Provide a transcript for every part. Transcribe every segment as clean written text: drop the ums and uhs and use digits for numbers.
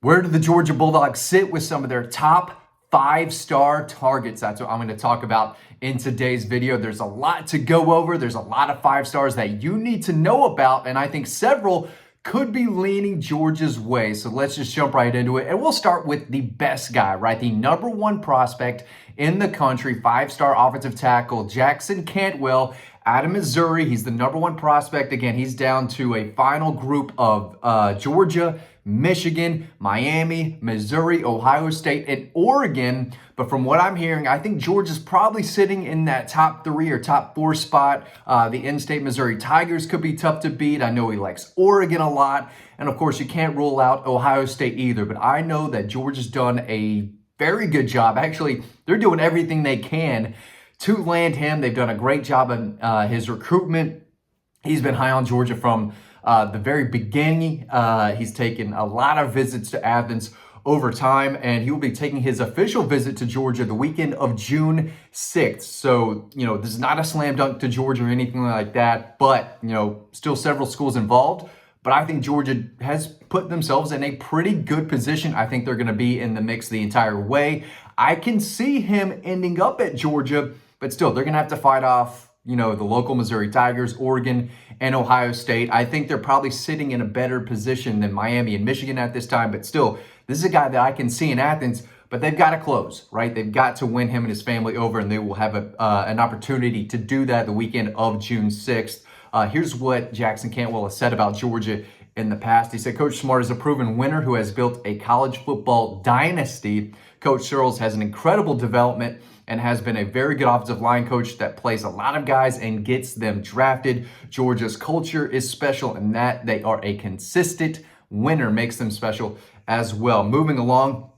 Where do the Georgia Bulldogs sit with some of their top 5-star targets? That's what I'm going to talk about in today's video. There's a lot to go over. There's a lot of 5 stars that you need to know about, and I think several could be leaning Georgia's way. So let's just jump right into it. And we'll start with the best guy, right? The number 1 prospect in the country, 5-star offensive tackle, Jackson Cantwell, out of Missouri. He's the number 1 prospect. Again, he's down to a final group of Georgia, Michigan, Miami, Missouri, Ohio State, and Oregon. But from what I'm hearing, I think Georgia's probably sitting in that top 3 or top 4 spot. The in-state Missouri Tigers could be tough to beat. I know he likes Oregon a lot. And of course, you can't rule out Ohio State either. But I know that Georgia's done a very good job. Actually, they're doing everything they can to land him. They've done a great job in his recruitment. He's been high on Georgia from the very beginning. He's taken a lot of visits to Athens over time, and he will be taking his official visit to Georgia the weekend of June 6th. So, this is not a slam dunk to Georgia or anything like that, but, still several schools involved. But I think Georgia has put themselves in a pretty good position. I think they're going to be in the mix the entire way. I can see him ending up at Georgia, but still, they're going to have to fight off the local Missouri Tigers, Oregon, and Ohio State. I think they're probably sitting in a better position than Miami and Michigan at this time, but still, this is a guy that I can see in Athens, but they've got to close, right? They've got to win him and his family over, and they will have an opportunity to do that the weekend of June 6th. Here's what Jackson Cantwell has said about Georgia in the past. He said, Coach Smart is a proven winner who has built a college football dynasty. Coach Searles has an incredible development and has been a very good offensive line coach that plays a lot of guys and gets them drafted. Georgia's culture is special in that they are a consistent winner, makes them special as well. Moving along,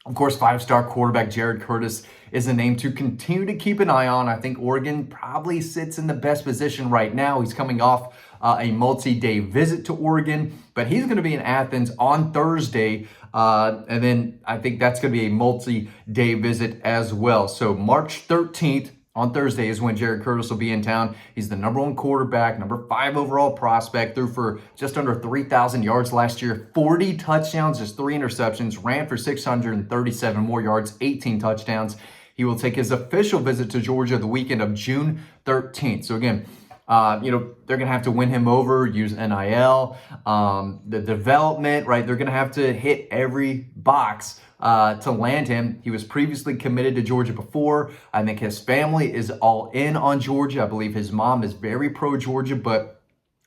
of course, 5-star quarterback Jared Curtis is a name to continue to keep an eye on. I think Oregon probably sits in the best position right now. He's coming off a multi-day visit to Oregon, but he's going to be in Athens on Thursday. And then I think that's going to be a multi-day visit as well. So March 13th on Thursday is when Jared Curtis will be in town. He's the number 1 quarterback, number 5 overall prospect, threw for just under 3,000 yards last year, 40 touchdowns, just 3 interceptions, ran for 637 more yards, 18 touchdowns. He will take his official visit to Georgia the weekend of June 13th. So again, they're going to have to win him over, use NIL, the development, right? They're going to have to hit every box to land him. He was previously committed to Georgia before. I think his family is all in on Georgia. I believe his mom is very pro-Georgia, but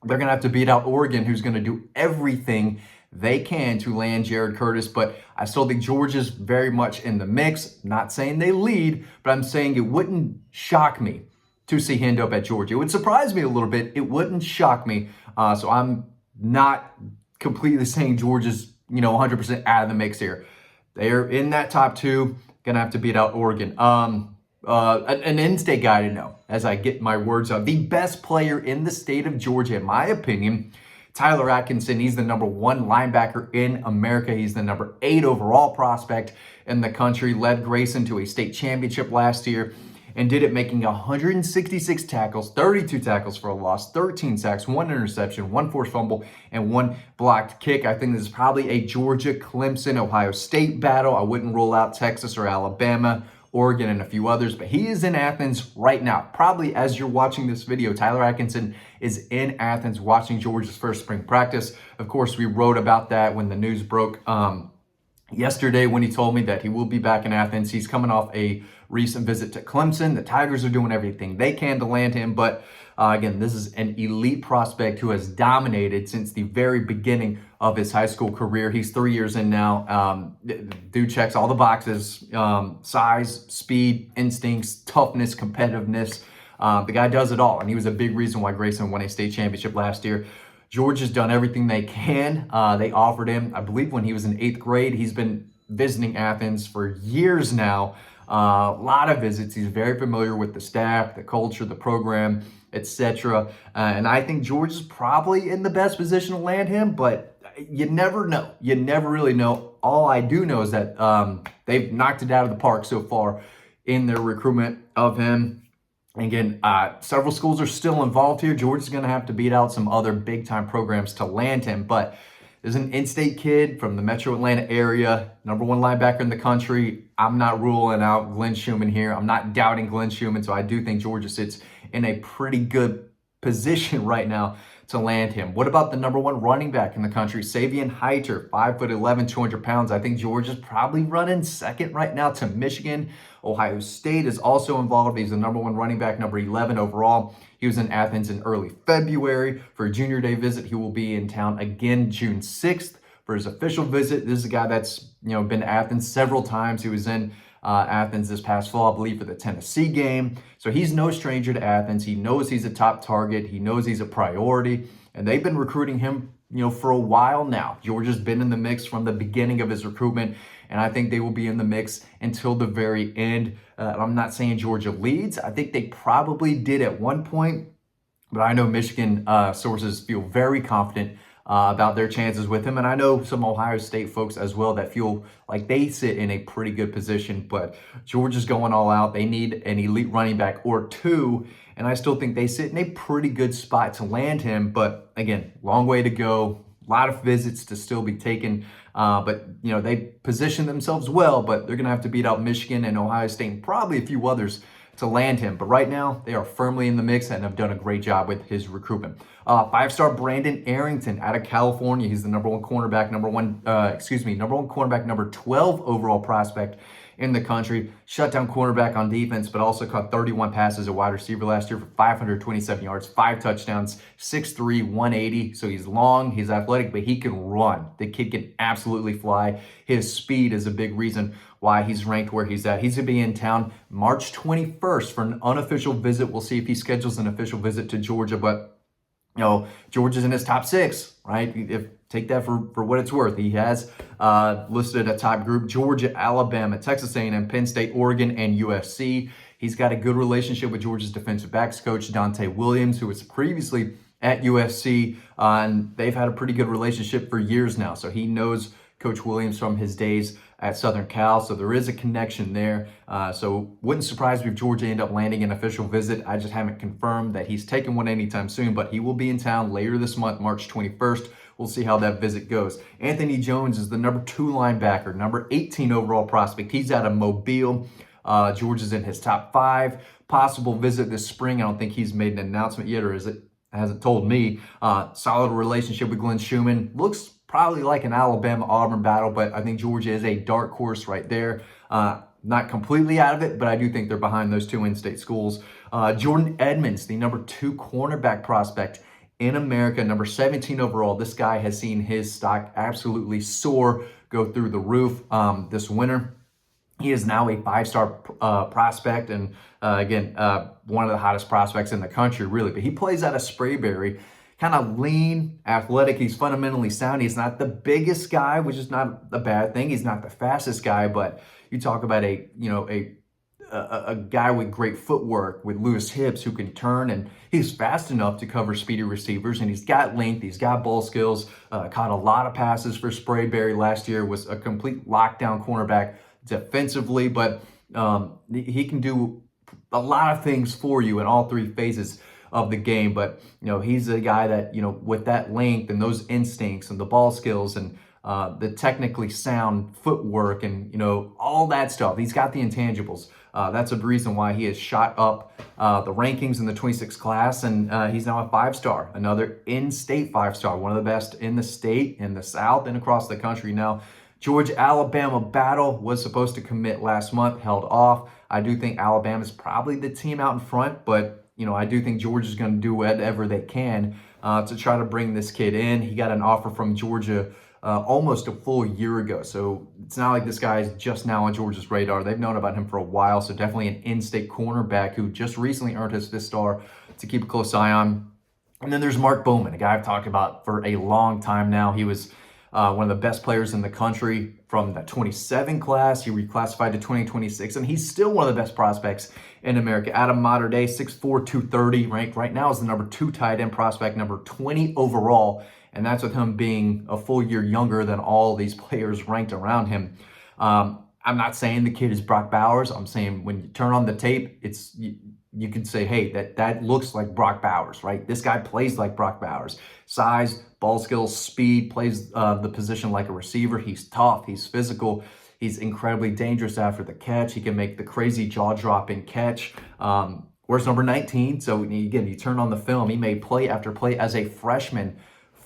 they're going to have to beat out Oregon, who's going to do everything they can to land Jared Curtis. But I still think Georgia's very much in the mix. Not saying they lead, but I'm saying it wouldn't shock me to see him end up at Georgia. It would surprise me a little bit. It wouldn't shock me. So I'm not completely saying Georgia's, 100% out of the mix here. They're in that top 2, gonna have to beat out Oregon. An in-state guy to know, as I get my words out. The best player in the state of Georgia, in my opinion, Tyler Atkinson. He's the number 1 linebacker in America. He's the number 8 overall prospect in the country. Led Grayson to a state championship last year and did it making 166 tackles, 32 tackles for a loss, 13 sacks, 1 interception, 1 forced fumble, and 1 blocked kick. I think this is probably a Georgia, Clemson, Ohio State battle. I wouldn't rule out Texas or Alabama, Oregon, and a few others, but he is in Athens right now. Probably as you're watching this video, Tyler Atkinson is in Athens watching Georgia's first spring practice. Of course, we wrote about that when the news broke yesterday when he told me that he will be back in Athens. He's coming off a recent visit to Clemson. The Tigers are doing everything they can to land him, but again, this is an elite prospect who has dominated since the very beginning of his high school career. He's 3 years in now. Dude checks all the boxes: size, speed, instincts, toughness, competitiveness. The guy does it all, and he was a big reason why Grayson won a state championship last year. Georgia's done everything they can. They offered him, I believe, when he was in 8th grade. He's been visiting Athens for years now. A lot of visits. He's very familiar with the staff, the culture, the program, etc. And I think Georgia's probably in the best position to land him, but you never know. You never really know. All I do know is that they've knocked it out of the park so far in their recruitment of him. Again, several schools are still involved here. Georgia's going to have to beat out some other big-time programs to land him, but There's an in-state kid from the metro Atlanta area, number one linebacker in the country. I'm not ruling out Glenn Schumann here. I'm not doubting Glenn Schumann, so I do think Georgia sits in a pretty good position right now to land him. What about the number one running back in the country, Savion Heiter, 5'11", 200 pounds. I think Georgia's probably running second right now to Michigan. Ohio State is also involved. He's the number one running back, number 11 overall. He was in Athens in early February for a junior day visit. He will be in town again June 6th for his official visit. This is a guy that's been to Athens several times. He was in Athens this past fall, I believe, for the Tennessee game. So he's no stranger to Athens. He knows he's a top target. He knows he's a priority. And they've been recruiting him, for a while now. Georgia's been in the mix from the beginning of his recruitment, and I think they will be in the mix until the very end. I'm not saying Georgia leads. I think they probably did at one point, but I know Michigan sources feel very confident about their chances with him. And I know some Ohio State folks as well that feel like they sit in a pretty good position, but Georgia's going all out. They need an elite running back or two, and I still think they sit in a pretty good spot to land him. But again, long way to go. A lot of visits to still be taken. But they position themselves well, but they're going to have to beat out Michigan and Ohio State and probably a few others to land him. But right now, they are firmly in the mix and have done a great job with his recruitment. Five-star Brandon Arrington out of California. He's the number one cornerback, number one cornerback, number 12 overall prospect in the country. Shutdown cornerback on defense, but also caught 31 passes at wide receiver last year for 527 yards, 5 touchdowns, 6'3", 180. So he's long, he's athletic, but he can run. The kid can absolutely fly. His speed is a big reason why he's ranked where he's at. He's going to be in town March 21st for an unofficial visit. We'll see if he schedules an official visit to Georgia, but Georgia's in his top 6, right? Take that for what it's worth. He has listed a top group: Georgia, Alabama, Texas A&M, Penn State, Oregon, and USC. He's got a good relationship with Georgia's defensive backs coach, Dante Williams, who was previously at USC, and they've had a pretty good relationship for years now. So he knows Coach Williams from his days at Southern Cal, so there is a connection there. So wouldn't surprise me if Georgia end up landing an official visit. I just haven't confirmed that he's taking one anytime soon, but he will be in town later this month, March 21st. We'll see how that visit goes. Anthony Jones is the number 2 linebacker, number 18 overall prospect. He's out of Mobile. Georgia's in his top 5. Possible visit this spring. I don't think he's made an announcement yet, or hasn't told me. Solid relationship with Glenn Schumann. Looks probably like an Alabama-Auburn battle, but I think Georgia is a dark horse right there. Not completely out of it, but I do think they're behind those 2 in-state schools. Jordan Edmonds, the number 2 cornerback prospect in America, number 17 overall. This guy has seen his stock absolutely soar, go through the roof this winter. He is now a 5-star prospect, and again, one of the hottest prospects in the country, really. But he plays out of Sprayberry. Kind of lean, athletic. He's fundamentally sound. He's not the biggest guy, which is not a bad thing. He's not the fastest guy, but you talk about a guy with great footwork, with loose hips, who can turn, and he's fast enough to cover speedy receivers, and he's got length, he's got ball skills, caught a lot of passes for Sprayberry last year, was a complete lockdown cornerback defensively, but he can do a lot of things for you in all 3 phases of the game. But he's a guy that with that length and those instincts and the ball skills and the technically sound footwork and all that stuff, he's got the intangibles. That's a reason why he has shot up the rankings in the 26 class, and he's now a 5-star, another in-state 5-star, one of the best in the state, in the South, and across the country. Now, Georgia-Alabama battle was supposed to commit last month, held off. I do think Alabama's probably the team out in front, but I do think Georgia's going to do whatever they can to try to bring this kid in. He got an offer from Georgia almost a full year ago. So it's not like this guy is just now on Georgia's radar. They've known about him for a while. So definitely an in-state cornerback who just recently earned his 5th star to keep a close eye on. And then there's Mark Bowman, a guy I've talked about for a long time now. He was one of the best players in the country from the 27 class. He reclassified to 2026, and he's still one of the best prospects in America. Out of Mater Dei, 6'4", 230, ranked right now as the number 2 tight end prospect, number 20 overall, and that's with him being a full year younger than all these players ranked around him. I'm not saying the kid is Brock Bowers. I'm saying when you turn on the tape, you can say, hey, that looks like Brock Bowers, right? This guy plays like Brock Bowers. Size, ball skills, speed, plays the position like a receiver. He's tough, he's physical, he's incredibly dangerous after the catch. He can make the crazy jaw-dropping catch. Where's number 19? So again, you turn on the film, he made play after play as a freshman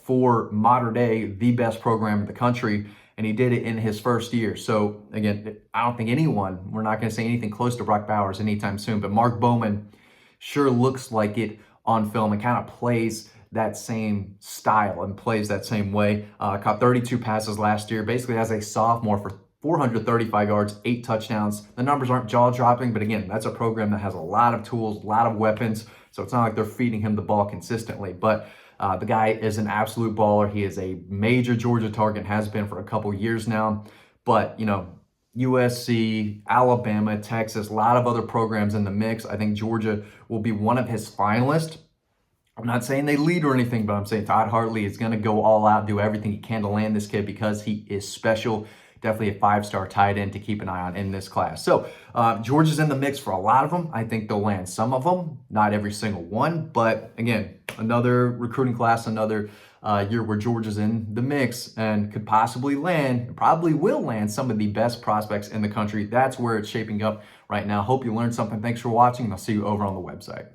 for Mater Dei, the best program in the country, and he did it in his first year. So again, I don't think we're not going to say anything close to Brock Bowers anytime soon, but Mark Bowman sure looks like it on film and kind of plays that same style and plays that same way. Caught 32 passes last year, basically as a sophomore for 435 yards, 8 touchdowns. The numbers aren't jaw-dropping, but again, that's a program that has a lot of tools, a lot of weapons, so it's not like they're feeding him the ball consistently. But the guy is an absolute baller. He is a major Georgia target, has been for a couple years now. But, USC, Alabama, Texas, a lot of other programs in the mix. I think Georgia will be one of his finalists. I'm not saying they lead or anything, but I'm saying Todd Hartley is going to go all out, do everything he can to land this kid because he is special. Definitely a 5-star tight end to keep an eye on in this class. So Georgia's in the mix for a lot of them. I think they'll land some of them, not every single one. But again, another recruiting class, another year where Georgia's in the mix and could possibly land, and probably will land, some of the best prospects in the country. That's where it's shaping up right now. Hope you learned something. Thanks for watching, and I'll see you over on the website.